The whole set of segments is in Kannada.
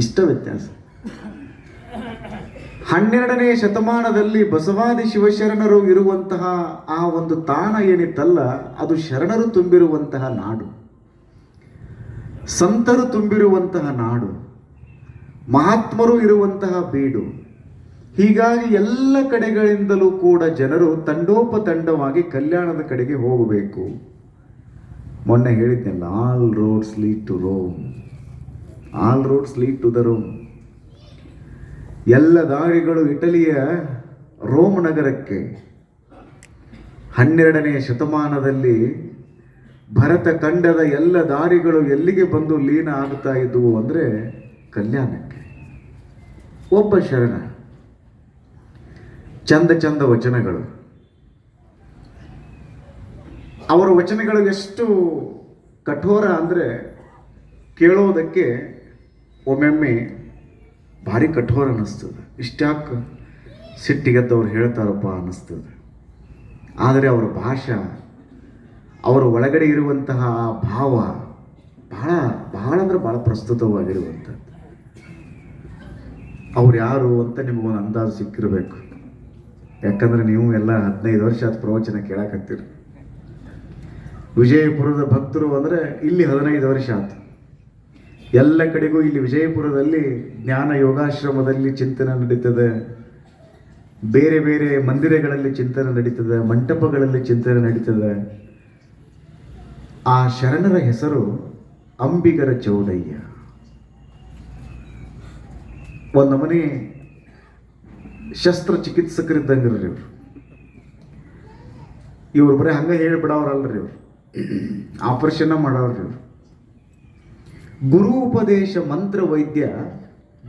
ಇಷ್ಟ ವ್ಯತ್ಯಾಸ. 12ನೇ ಶತಮಾನದಲ್ಲಿ ಬಸವಾದಿ ಶಿವಶರಣರು ಇರುವಂತಹ ಆ ಒಂದು ತಾಣ ಏನಿತ್ತಲ್ಲ, ಅದು ಶರಣರು ತುಂಬಿರುವಂತಹ ನಾಡು, ಸಂತರು ತುಂಬಿರುವಂತಹ ನಾಡು, ಮಹಾತ್ಮರು ಇರುವಂತಹ ಬೀಡು. ಹೀಗಾಗಿ ಎಲ್ಲ ಕಡೆಗಳಿಂದಲೂ ಕೂಡ ಜನರು ತಂಡೋಪತಂಡವಾಗಿ ಕಲ್ಯಾಣದ ಕಡೆಗೆ ಹೋಗಬೇಕು. ಮೊನ್ನೆ ಹೇಳಿದ್ನಲ್ಲ, all roads lead to Rome, all roads lead to the Rome. ಎಲ್ಲ ದಾರಿಗಳು ಇಟಲಿಯ ರೋಮ್ ನಗರಕ್ಕೆ. 12ನೇ ಶತಮಾನದಲ್ಲಿ ಭರತ ಖಂಡದ ಎಲ್ಲ ದಾರಿಗಳು ಎಲ್ಲಿಗೆ ಬಂದು ಲೀನ ಆಗ್ತಾ ಇದ್ವು ಅಂದರೆ ಕಲ್ಯಾಣಕ್ಕೆ. ಒಬ್ಬ ಶರಣ, ಚಂದ ಚಂದ ವಚನಗಳು. ಅವರ ವಚನಗಳು ಎಷ್ಟು ಕಠೋರ ಅಂದರೆ ಕೇಳೋದಕ್ಕೆ ಒಮ್ಮೊಮ್ಮೆ ಭಾರಿ ಕಠೋರ ಅನ್ನಿಸ್ತದೆ. ಇಷ್ಟ್ಯಾಕೆ ಸಿಟ್ಟಿಗೆದ್ದವ್ರು ಹೇಳ್ತಾರಪ್ಪ ಅನ್ನಿಸ್ತದೆ. ಆದರೆ ಅವರ ಭಾಷಾ, ಅವರ ಒಳಗಡೆ ಇರುವಂತಹ ಭಾವ ಬಹಳ ಬಹಳ ಅಂದರೆ ಬಹಳ ಪ್ರಸ್ತುತವಾಗಿರುವಂಥದ್ದು. ಅವ್ರು ಯಾರು ಅಂತ ನಿಮಗೊಂದು ಅಂದಾಜು ಸಿಕ್ಕಿರಬೇಕು. ಯಾಕಂದರೆ ನೀವು ಎಲ್ಲ 15 ವರ್ಷ ಆದ ಪ್ರವಚನ ಕೇಳಾಕತ್ತೀರಿ. ವಿಜಯಪುರದ ಭಕ್ತರು ಅಂದರೆ ಇಲ್ಲಿ 15 ವರ್ಷ ಆಯ್ತು. ಎಲ್ಲ ಕಡೆಗೂ ಇಲ್ಲಿ ವಿಜಯಪುರದಲ್ಲಿ ಜ್ಞಾನ ಯೋಗಾಶ್ರಮದಲ್ಲಿ ಚಿಂತನೆ ನಡೀತದೆ, ಬೇರೆ ಬೇರೆ ಮಂದಿರಗಳಲ್ಲಿ ಚಿಂತನೆ ನಡೀತದೆ, ಮಂಟಪಗಳಲ್ಲಿ ಚಿಂತನೆ ನಡೀತದೆ. ಆ ಶರಣರ ಹೆಸರು ಅಂಬಿಗರ ಚೌಡಯ್ಯ. ಒಂದು ಮನೆ ಶಸ್ತ್ರಚಿಕಿತ್ಸಕರಿದ್ದಂಗ್ರಿ ಇವ್ರು ಬರೀ ಹಂಗೆ ಹೇಳಿಬಿಡವ್ರಲ್ರಿ, ಇವ್ರು ಆಪರೇಷನ್ ಮಾಡೋರ್ರಿ. ಇವ್ರು ಗುರು ಉಪದೇಶ ಮಂತ್ರ ವೈದ್ಯ,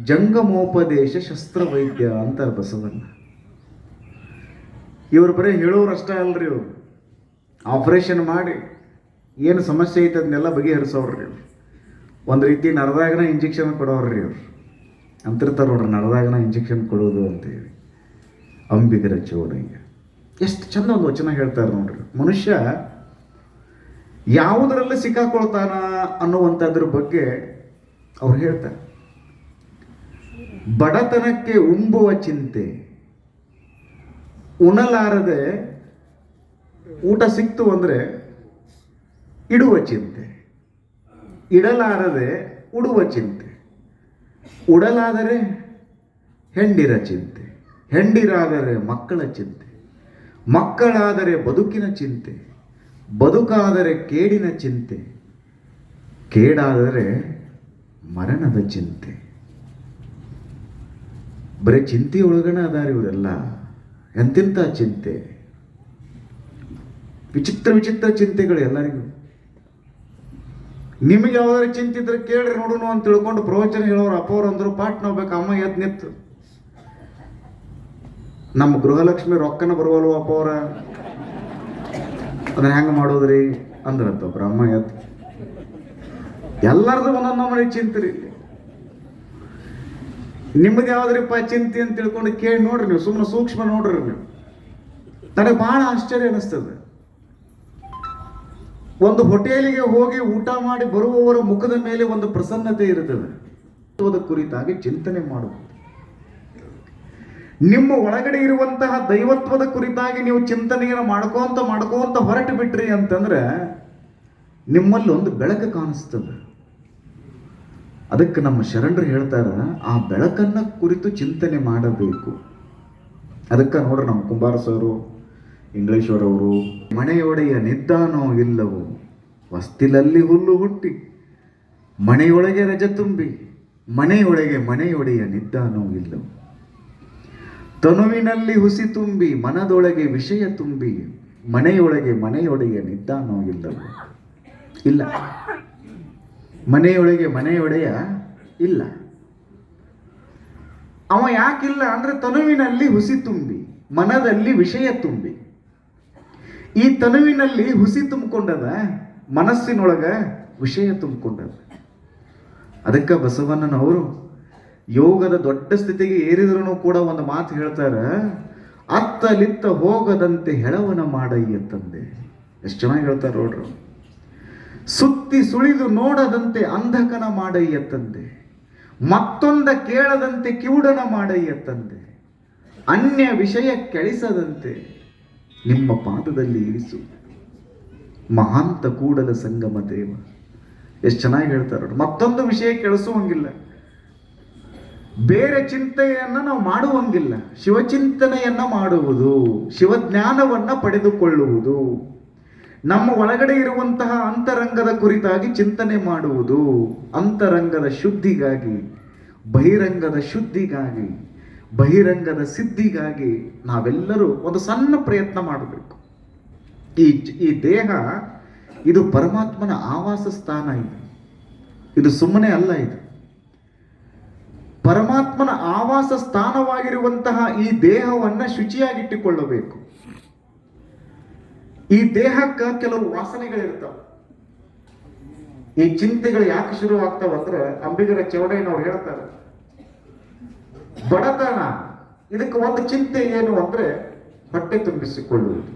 ಜಂಗಮೋಪದೇಶ ಶಸ್ತ್ರ ವೈದ್ಯ ಅಂತಾರೆ ಬಸವಣ್ಣ. ಇವ್ರು ಬರೀ ಹೇಳೋರಷ್ಟೇ ಅಲ್ರಿ, ಇವ್ರು ಆಪರೇಷನ್ ಮಾಡಿ ಏನು ಸಮಸ್ಯೆ ಐತೆ ಅದನ್ನೆಲ್ಲ ಬಗೆಹರಿಸೋರ್ರಿ. ಇವ್ರು ಒಂದು ರೀತಿ ನರದಾಗನ ಇಂಜೆಕ್ಷನ್ ಕೊಡೋರ್ರಿ. ಇವ್ರು ಅಂತಿರ್ತಾರೆ ನೋಡ್ರಿ, ನರದಾಗನ ಇಂಜೆಕ್ಷನ್ ಕೊಡೋದು ಅಂತೇಳಿ. ಅಂಬಿಗರ ಚೌಡಯ್ಯ ಎಷ್ಟು ಚಂದ ಒಂದು ವಚನ ಹೇಳ್ತಾರೆ ನೋಡ್ರಿ. ಮನುಷ್ಯ ಯಾವುದರಲ್ಲಿ ಸಿಕ್ಕಾಕೊಳ್ತಾನ ಅನ್ನುವಂಥದ್ರ ಬಗ್ಗೆ ಅವ್ರು ಹೇಳ್ತಾರೆ. ಬಡತನಕ್ಕೆ ಉಂಬುವ ಚಿಂತೆ, ಉಣಲಾರದೆ ಊಟ ಸಿಕ್ತು ಅಂದರೆ ಇಡುವ ಚಿಂತೆ, ಇಡಲಾರದೆ ಉಡುವ ಚಿಂತೆ, ಉಡಲಾದರೆ ಹೆಂಡಿರ ಚಿಂತೆ, ಹೆಂಡಿರಾದರೆ ಮಕ್ಕಳ ಚಿಂತೆ, ಮಕ್ಕಳಾದರೆ ಬದುಕಿನ ಚಿಂತೆ, ಬದುಕಾದರೆ ಕೇಡಿನ ಚಿಂತೆ, ಕೇಡಾದರೆ ಮರಣದ ಚಿಂತೆ. ಬರೀ ಚಿಂತೆಯೊಳಗಣ ಅದಾರ ಇವರೆಲ್ಲ. ಎಂತೆಂಥ ಚಿಂತೆ, ವಿಚಿತ್ರ ವಿಚಿತ್ರ ಚಿಂತೆಗಳು ಎಲ್ಲರಿಗೂ. ನಿಮಗೆ ಯಾವ್ದಾರು ಚಿಂತೆ ಇದ್ರೆ ಕೇಳ್ರಿ ನೋಡೋಣ ಅಂತ ತಿಳ್ಕೊಂಡು ಪ್ರವಚನ ಹೇಳೋರು ಅಪ್ಪವ್ರು ಅಂದ್ರು ಪಾಟ್ ನೋಡ್ಬೇಕು. ಅಮ್ಮ ಎದ್ದು ನಿತ್ತು, ನಮ್ಮ ಗೃಹಲಕ್ಷ್ಮಿ ರೊಕ್ಕನ ಬರುವಲ್ವ ಅಪ್ಪವ್ರ, ಅದನ್ನ ಹೆಂಗೆ ಮಾಡೋದ್ರಿ ಅಂದ್ರಂತ ಒಬ್ರು. ಅಮ್ಮ ಎದ್ದು ಎಲ್ಲರದು ಒಂದೊಂದು ಮನೆ ಚಿಂತ್ರಿ. ನಿಮ್ಮದು ಯಾವ್ದ್ರಿಪ್ಪ ಚಿಂತೆ ಅಂತ ತಿಳ್ಕೊಂಡು ಕೇಳಿ ನೋಡ್ರಿ, ನೀವು ಸುಮ್ಮನೆ ಸೂಕ್ಷ್ಮ ನೋಡ್ರಿ. ನೀವು ನನಗೆ ಬಹಳ ಆಶ್ಚರ್ಯ ಅನಿಸ್ತದೆ. ಒಂದು ಹೋಟೆಲಿಗೆ ಹೋಗಿ ಊಟ ಮಾಡಿ ಬರುವವರ ಮುಖದ ಮೇಲೆ ಒಂದು ಪ್ರಸನ್ನತೆ ಇರುತ್ತದೆ. ಕುರಿತಾಗಿ ಚಿಂತನೆ ಮಾಡುವುದು. ನಿಮ್ಮ ಒಳಗಡೆ ಇರುವಂತಹ ದೈವತ್ವದ ಕುರಿತಾಗಿ ನೀವು ಚಿಂತನೆಯನ್ನು ಮಾಡ್ಕೋಂತ ಹೊರಟು ಬಿಟ್ರಿ ಅಂತಂದ್ರೆ ನಿಮ್ಮಲ್ಲಿ ಒಂದು ಬೆಳಕು ಕಾಣಿಸ್ತದೆ. ಅದಕ್ಕೆ ನಮ್ಮ ಶರಣರು ಹೇಳ್ತಾರ, ಆ ಬೆಳಕನ್ನ ಕುರಿತು ಚಿಂತನೆ ಮಾಡಬೇಕು. ಅದಕ್ಕೆ ನೋಡ್ರಿ ನಮ್ಮ ಕುಂಬಾರಸವರು, ಇಂಗ್ಲೀಷರವರು, ಮನೆಯೊಡೆಯ ನಿದ್ದಾನೋ ಇಲ್ಲವೋ ವಸ್ತಿಲಲ್ಲಿ ಹುಲ್ಲು ಹುಟ್ಟಿ, ಮನೆಯೊಳಗೆ ರಜ ತುಂಬಿ, ಮನೆಯೊಡೆಯ ನಿದ್ದಾನೋ ಇಲ್ಲವೋ, ತನುವಿನಲ್ಲಿ ಹುಸಿ ತುಂಬಿ, ಮನದೊಳಗೆ ವಿಷಯ ತುಂಬಿ, ಮನೆಯೊಡೆಯ ನಿದ್ದಾನೋ ಇಲ್ಲವೋ. ಇಲ್ಲ, ಮನೆಯೊಡೆಯ ಇಲ್ಲ. ಅವ ಯಾಕಿಲ್ಲ ಅಂದ್ರೆ ತನುವಿನಲ್ಲಿ ಹುಸಿ ತುಂಬಿ, ಮನದಲ್ಲಿ ವಿಷಯ ತುಂಬಿ. ಈ ತನುವಿನಲ್ಲಿ ಹುಸಿ ತುಂಬಿಕೊಂಡದ, ಮನಸ್ಸಿನೊಳಗ ವಿಷಯ ತುಂಬಿಕೊಂಡದ. ಅದಕ್ಕೆ ಬಸವಣ್ಣನವರು ಯೋಗದ ದೊಡ್ಡ ಸ್ಥಿತಿಗೆ ಏರಿದ್ರೂ ಕೂಡ ಒಂದು ಮಾತು ಹೇಳ್ತಾರೆ, ಅತ್ತಲಿತ್ತ ಹೋಗದಂತೆ ಹೆಳವನ ಮಾಡಯ್ಯ ತಂದೆ. ಎಷ್ಟು ಚೆನ್ನಾಗಿ ಹೇಳ್ತಾರೆ ನೋಡ್ರು. ಸುತ್ತಿ ಸುಳಿದು ನೋಡದಂತೆ ಅಂಧಕನ ಮಾಡಯ್ಯ ತಂದೆ, ಮತ್ತೊಂದ ಕೇಳದಂತೆ ಕಿವುಡನ ಮಾಡಯ್ಯ ತಂದೆ, ಅನ್ಯ ವಿಷಯ ಕೆಳಿಸದಂತೆ ನಿಮ್ಮ ಪಾದದಲ್ಲಿ ಇರಿಸು ಮಹಾಂತ ಕೂಡಲ ಸಂಗಮ ದೇವ. ಎಷ್ಟು ಚೆನ್ನಾಗಿ ಹೇಳ್ತಾರೆ. ಮತ್ತೊಂದು ವಿಷಯ ಕೆಳಿಸುವಂಗಿಲ್ಲ, ಬೇರೆ ಚಿಂತೆಯನ್ನ ನಾವು ಮಾಡುವಂಗಿಲ್ಲ. ಶಿವಚಿಂತನೆಯನ್ನ ಮಾಡುವುದು, ಶಿವಜ್ಞಾನವನ್ನ ಪಡೆದುಕೊಳ್ಳುವುದು, ನಮ್ಮ ಒಳಗಡೆ ಇರುವಂತಹ ಅಂತರಂಗದ ಕುರಿತಾಗಿ ಚಿಂತನೆ ಮಾಡುವುದು, ಅಂತರಂಗದ ಶುದ್ಧಿಗಾಗಿ, ಬಹಿರಂಗದ ಶುದ್ಧಿಗಾಗಿ, ಬಹಿರಂಗದ ಸಿದ್ಧಿಗಾಗಿ ನಾವೆಲ್ಲರೂ ಒಂದು ಸಣ್ಣ ಪ್ರಯತ್ನ ಮಾಡಬೇಕು. ಈ ದೇಹ ಇದು ಪರಮಾತ್ಮನ ಆವಾಸ ಸ್ಥಾನ. ಇದು ಸುಮ್ಮನೆ ಅಲ್ಲ. ಇದು ಪರಮಾತ್ಮನ ಆವಾಸ ಸ್ಥಾನವಾಗಿರುವಂತಹ ಈ ದೇಹವನ್ನ ಶುಚಿಯಾಗಿಟ್ಟುಕೊಳ್ಳಬೇಕು. ಈ ದೇಹಕ್ಕೆ ಕೆಲವು ವಾಸನೆಗಳಿರ್ತಾವ. ಈ ಚಿಂತೆಗಳು ಯಾಕೆ ಶುರು ಆಗ್ತಾವಂದ್ರೆ, ಅಂಬಿಗರ ಚೌಡಯ್ಯನವ್ರು ಹೇಳ್ತಾರೆ, ಬಡತನ ಇದಕ್ಕೆ ಒಂದು ಚಿಂತೆ ಏನು ಅಂದ್ರೆ ಹೊಟ್ಟೆ ತುಂಬಿಸಿಕೊಳ್ಳುವುದು.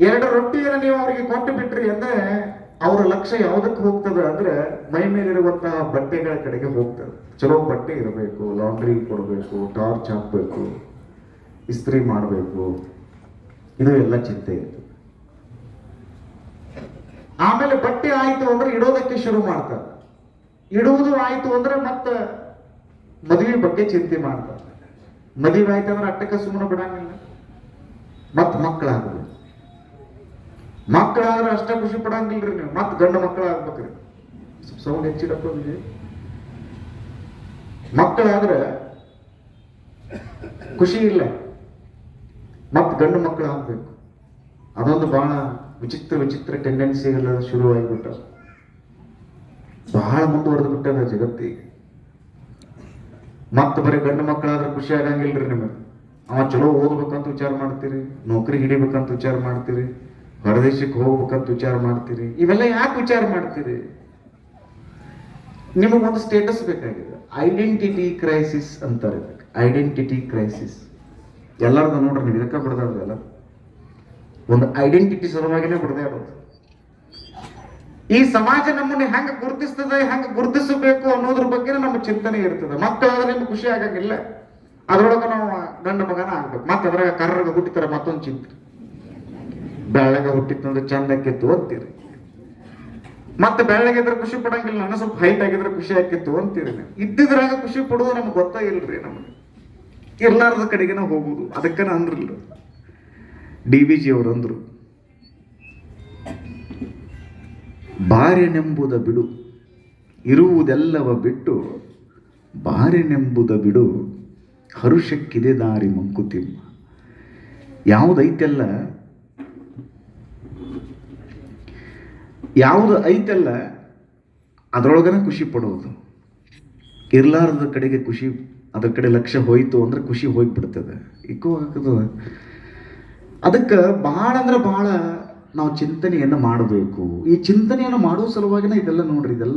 2 ರೊಟ್ಟಿಯನ್ನು ನೀವು ಅವರಿಗೆ ಕೊಟ್ಟು ಬಿಟ್ರಿ ಅಂದ್ರೆ ಅವರ ಲಕ್ಷ್ಯ ಯಾವುದಕ್ಕೆ ಹೋಗ್ತದೆ ಅಂದ್ರೆ ಮೈ ಮೇಲಿರುವಂತಹ ಬಟ್ಟೆಗಳ ಕಡೆಗೆ ಹೋಗ್ತದೆ. ಚಲೋ ಬಟ್ಟೆ ಇರಬೇಕು, ಲಾಂಡ್ರಿ ಕೊಡಬೇಕು, ಟಾರ್ಚ್ ಹಾಕ್ಬೇಕು, ಇಸ್ತ್ರಿ ಮಾಡಬೇಕು, ಇದು ಎಲ್ಲ ಚಿಂತೆ ಇರ್ತದೆ. ಆಮೇಲೆ ಬಟ್ಟೆ ಆಯ್ತು ಅಂದ್ರೆ ಇಡೋದಕ್ಕೆ ಶುರು ಮಾಡ್ತಾರೆ. ಇಡುವುದು ಆಯ್ತು ಅಂದ್ರೆ ಮತ್ತೆ ಮದುವೆ ಬಗ್ಗೆ ಚಿಂತೆ ಮಾಡ್ತಾರೆ. ಮದುವೆ ಆಯ್ತು ಅಂದ್ರೆ ಅಟ್ಟಕ್ಕೆ ಸುಮ್ಮನೆ ಬಿಡಂಗಿಲ್ಲ. ಮತ್ ಮಕ್ಕಳಾಗಬೇಕು. ಮಕ್ಕಳಾದ್ರೆ ಅಷ್ಟೇ ಖುಷಿ ಪಡಂಗಿಲ್ರಿ ನೀವು. ಮತ್ ಗಂಡು ಮಕ್ಕಳು ಆಗ್ಬೇಕ್ರಿ. ಸೌಂಡ್ ಹೆಚ್ಚಿಡಕ್ಕೆ ಮಕ್ಕಳಾದ್ರೆ ಖುಷಿ ಇಲ್ಲ. ಮತ್ ಗಂಡು ಮಕ್ಕಳು ಆಗ್ಬೇಕು. ಅದೊಂದು ಬಹಳ ವಿಚಿತ್ರ ಟೆಂಡೆನ್ಸಿಗೆಲ್ಲ ಶುರುವಾಗಿಬಿಟ್ಟ, ಬಹಳ ಮುಂದುವರೆದು ಬಿಟ್ಟದ ಜಗತ್ತಿಗೆ. ಮತ್ತ ಬರೀ ಗಂಡು ಮಕ್ಕಳಾದ್ರೆ ಖುಷಿ ಆಗಂಗಿಲ್ರಿ ನಿಮಗೆ. ಅವ ಚಲೋ ಓದ್ಬೇಕಂತ ವಿಚಾರ ಮಾಡ್ತೀರಿ, ನೌಕರಿ ಹಿಡಿಬೇಕಂತ ವಿಚಾರ ಮಾಡ್ತೀರಿ, ಹೊರದೇಶಕ್ಕೆ ಹೋಗ್ಬೇಕಂತ ವಿಚಾರ ಮಾಡ್ತೀರಿ. ಇವೆಲ್ಲ ಯಾಕೆ ವಿಚಾರ ಮಾಡ್ತೀರಿ? ನಿಮಗೊಂದು ಸ್ಟೇಟಸ್ ಬೇಕಾಗಿದೆ. ಐಡೆಂಟಿಟಿ ಕ್ರೈಸಿಸ್ ಅಂತಾರೆ. ಐಡೆಂಟಿಟಿ ಕ್ರೈಸಿಸ್ ಎಲ್ಲಾರ್ದು ನೋಡ್ರಿ, ನೀವು ಇದಕ್ಕೆ ಬಿಡದಾಡ್ದಲ್ಲ, ಒಂದು ಐಡೆಂಟಿಟಿ ಸಲುವಾಗಿನೇ ಬಿಡದೇ ಇರೋದು. ಈ ಸಮಾಜ ನಮ್ಮನ್ನ ಹೆಂಗ ಗುರುತಿಸ್ತದೆ, ಹೆಂಗ ಗುರುತಿಸಬೇಕು ಅನ್ನೋದ್ರ ಬಗ್ಗೆ ನಮ್ಮ ಚಿಂತನೆ ಇರ್ತದೆ. ಮಕ್ಕಳಾದ್ರೆ ನಿಮ್ಗೆ ಖುಷಿ ಆಗಂಗಿಲ್ಲ, ಅದ್ರೊಳಗೆ ನಾವು ಗಂಡ ಮಗನ ಆಗ್ಬೇಕು. ಮತ್ತೆ ಅದ್ರಾಗ ಕರ್ರಗ ಹುಟ್ಟಿತಾರೆ ಮತ್ತೊಂದು ಚಿಂತೆ. ಬೆಳ್ಳಗ ಹುಟ್ಟಿತ್ತಂದ್ರೆ ಚಂದಕ್ಕಿತ್ತು ಅಂತೀರಿ, ಮತ್ತೆ ಬೆಳ್ಳಗಿದ್ರೆ ಖುಷಿ ಪಡಂಗಿಲ್ಲ. ನಾನು ಸ್ವಲ್ಪ ಹೈಟ್ ಆಗಿದ್ರೆ ಖುಷಿ ಆಕಿತ್ತು ಅಂತೀರಿ. ಇದ್ದಿದ್ರಾಗ ಖುಷಿ ಪಡೋದು ನಮ್ಗೆ ಗೊತ್ತಾಗಿಲ್ರಿ. ನಮ್ಗೆ ಇರ್ಲಾರದ ಕಡೆಗೆ ನಾವು ಹೋಗುದು. ಅದಕ್ಕೆ ಅಂದ್ರಲ್ಲ, DVG ಅವರು ಅಂದ್ರು, ಬಾರೆನೆಂಬುದ ಬಿಡು, ಇರುವುದೆಲ್ಲವ ಬಿಟ್ಟು ಬಾರೆನೆಂಬುದ ಬಿಡು, ಹರುಷಕ್ಕಿದೆ ದಾರಿ ಮಂಕುತಿಮ್ಮ. ಯಾವುದು ಐತಲ್ಲ ಅದರೊಳಗನ ಖುಷಿ ಪಡೋದು. ಇರ್ಲಾರದ ಕಡೆಗೆ ಖುಷಿ, ಅದ್ರ ಕಡೆ ಲಕ್ಷ್ಯ ಹೋಯ್ತು ಅಂದ್ರೆ ಖುಷಿ ಹೋಗ್ಬಿಡ್ತದೆ, ಇಕ್ಕೋ ಆಗ್ತದೆ. ಅದಕ್ಕೆ ಬಹಳ ಅಂದ್ರೆ ಬಹಳ ನಾವು ಚಿಂತನೆಯನ್ನು ಮಾಡಬೇಕು. ಈ ಚಿಂತನೆಯನ್ನು ಮಾಡುವ ಸಲುವಾಗಿನ ಇದೆಲ್ಲ ನೋಡ್ರಿ. ಇದೆಲ್ಲ